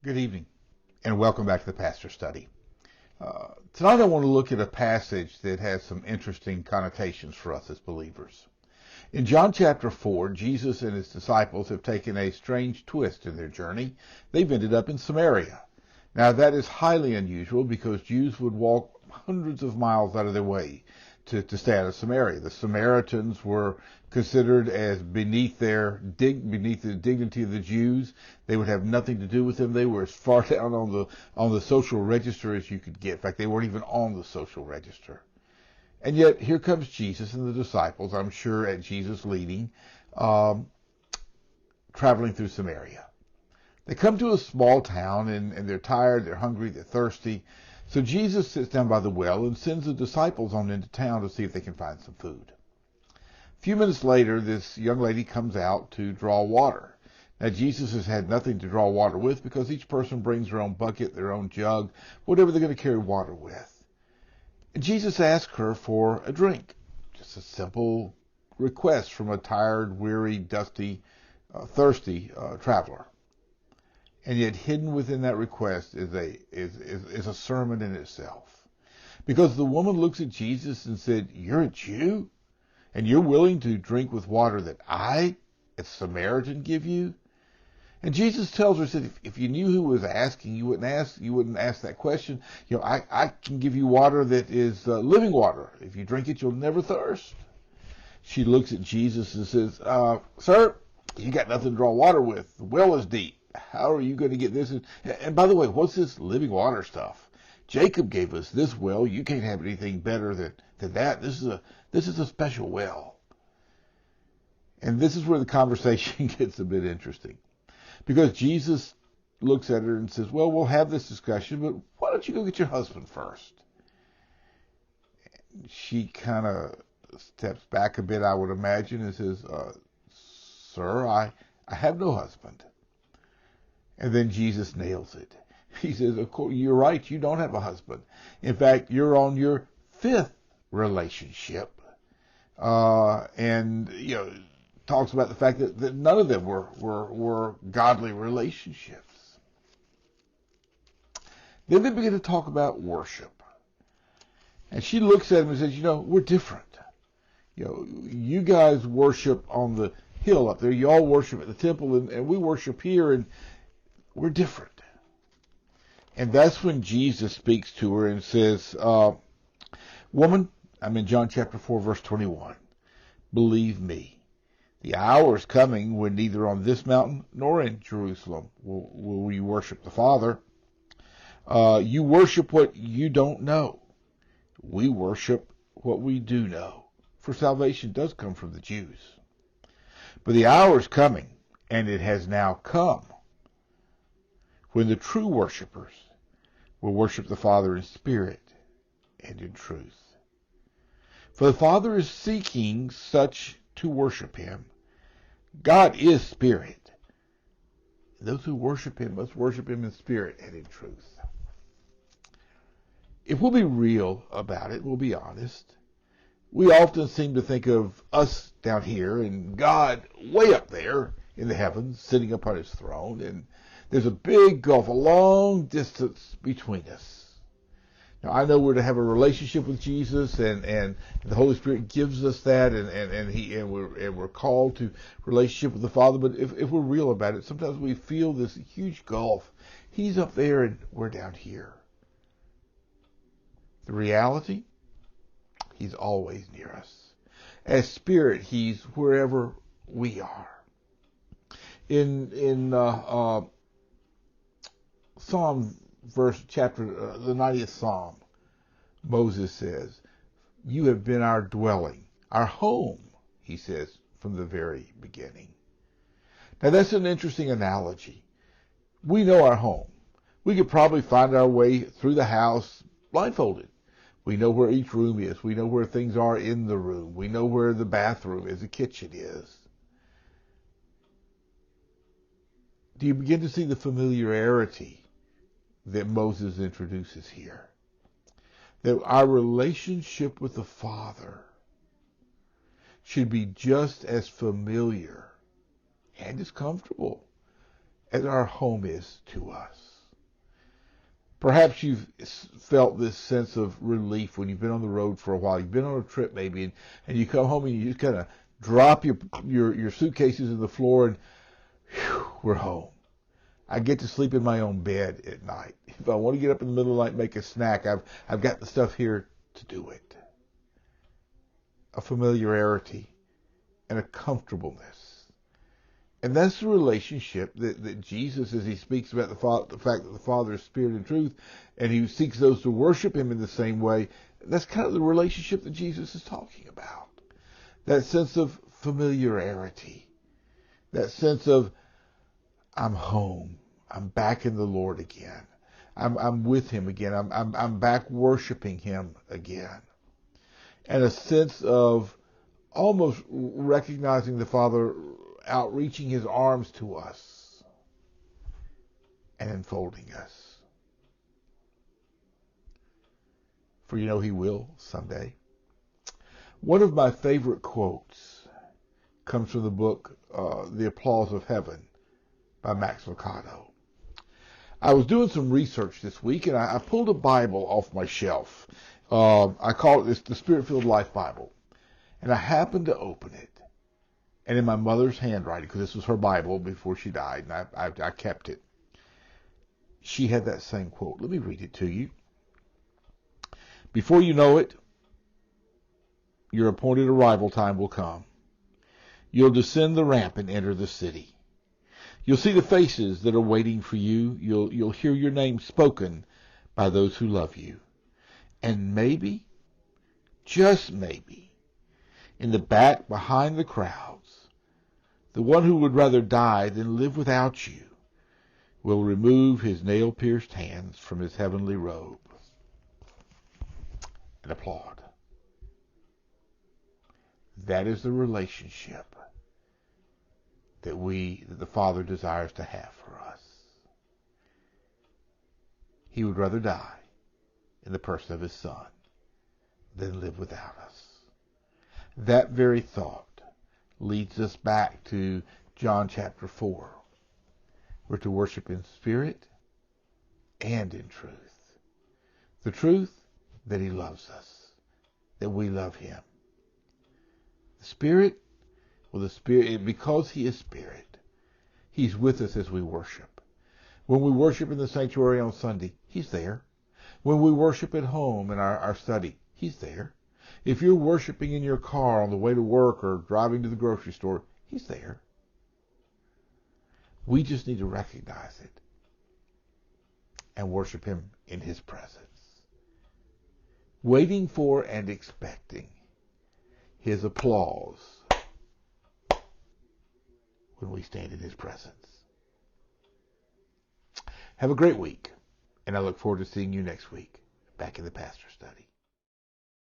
Good evening, and welcome back to the Pastor Study. Tonight I want to look at a passage that has some interesting connotations for us as believers. In John chapter 4, Jesus and his disciples have taken a strange twist in their journey. They've ended up in Samaria. Now that is highly unusual because Jews would walk hundreds of miles out of their way to stay out of Samaria. The Samaritans were considered as beneath the dignity of the Jews. They would have nothing to do with them. They were as far down on the social register as you could get. In fact, they weren't even on the social register. And yet, here comes Jesus and the disciples, I'm sure at Jesus' leading, traveling through Samaria. They come to a small town, and they're tired, they're hungry, they're thirsty. So Jesus sits down by the well and sends the disciples on into town to see if they can find some food. A few minutes later, this young lady comes out to draw water. Now, Jesus has had nothing to draw water with because each person brings their own bucket, their own jug, whatever they're going to carry water with. And Jesus asks her for a drink. Just a simple request from a tired, weary, dusty, thirsty traveler. And yet hidden within that request is a sermon in itself. Because the woman looks at Jesus and said, "You're a Jew? And you're willing to drink with water that I, a Samaritan, give you?" And Jesus tells her, said, if you knew who was asking, you wouldn't ask that question. I can give you water that is living water. If you drink it, you'll never thirst. She looks at Jesus and says, "Sir, you got nothing to draw water with. The well is deep. How are you going to get this? And by the way, what's this living water stuff? Jacob gave us this well. You can't have anything better than that. This is a special well." And this is where the conversation gets a bit interesting. Because Jesus looks at her and says, "Well, we'll have this discussion, but why don't you go get your husband first?" She kind of steps back a bit, I would imagine, and says, "Sir, I have no husband." And then Jesus nails it. He says, "Of course, you're right, you don't have a husband. In fact, you're on your fifth relationship." And talks about the fact that none of them were godly relationships. Then they begin to talk about worship. And she looks at him and says, "We're different. You guys worship on the hill up there. You all worship at the temple, and we worship here, and we're different." And that's when Jesus speaks to her and says, "Woman," I'm in John chapter 4, verse 21, "believe me, the hour is coming when neither on this mountain nor in Jerusalem will you worship the Father. You worship what you don't know. We worship what we do know. For salvation does come from the Jews. But the hour is coming, and it has now come, when the true worshipers will worship the Father in spirit and in truth. For the Father is seeking such to worship him. God is spirit. Those who worship him must worship him in spirit and in truth." If we'll be real about it, we'll be honest, we often seem to think of us down here and God way up there in the heavens, sitting upon his throne, and there's a big gulf, a long distance between us. Now, I know we're to have a relationship with Jesus, and the Holy Spirit gives us that, and we're called to relationship with the Father. But if we're real about it, sometimes we feel this huge gulf. He's up there, and we're down here. The reality, he's always near us. As Spirit, he's wherever we are. In Psalm the 90th Psalm, Moses says, "You have been our dwelling, our home," he says, "from the very beginning." Now that's an interesting analogy. We know our home. We could probably find our way through the house blindfolded. We know where each room is. We know where things are in the room. We know where the bathroom is, the kitchen is. Do you begin to see the familiarity that Moses introduces here? That our relationship with the Father should be just as familiar and as comfortable as our home is to us. Perhaps you've felt this sense of relief when you've been on the road for a while. You've been on a trip maybe, and you come home and you just kind of drop your suitcases in the floor and whew, we're home. I get to sleep in my own bed at night. If I want to get up in the middle of the night and make a snack, I've got the stuff here to do it. A familiarity and a comfortableness. And that's the relationship that Jesus, as he speaks about the fact that the Father is Spirit and truth, and he seeks those to worship him in the same way, that's kind of the relationship that Jesus is talking about. That sense of familiarity. That sense of, I'm home. I'm back in the Lord again. I'm with him again. I'm back worshiping him again. And a sense of almost recognizing the Father outreaching his arms to us and enfolding us. For you know he will someday. One of my favorite quotes comes from the book The Applause of Heaven by Max Lucado. I was doing some research this week and I pulled a Bible off my shelf. I call it the Spirit-Filled Life Bible. And I happened to open it. And in my mother's handwriting, because this was her Bible before she died, and I kept it. She had that same quote. Let me read it to you. Before you know it, your appointed arrival time will come. You'll descend the ramp and enter the city. You'll see the faces that are waiting for you. You'll hear your name spoken by those who love you. And maybe, just maybe, in the back behind the crowds, the one who would rather die than live without you will remove his nail-pierced hands from his heavenly robe and applaud. That is the relationship that the Father desires to have for us. He would rather die in the person of his Son than live without us. That very thought leads us back to John chapter 4. We're to worship in spirit and in truth. The truth, that he loves us, that we love him. The Spirit, well, the Spirit, because he is Spirit, he's with us as we worship. When we worship in the sanctuary on Sunday, he's there. When we worship at home in our study, he's there. If you're worshiping in your car on the way to work or driving to the grocery store, he's there. We just need to recognize it and worship him in his presence. Waiting for and expecting his applause when we stand in his presence. Have a great week, and I look forward to seeing you next week back in the Pastor Study.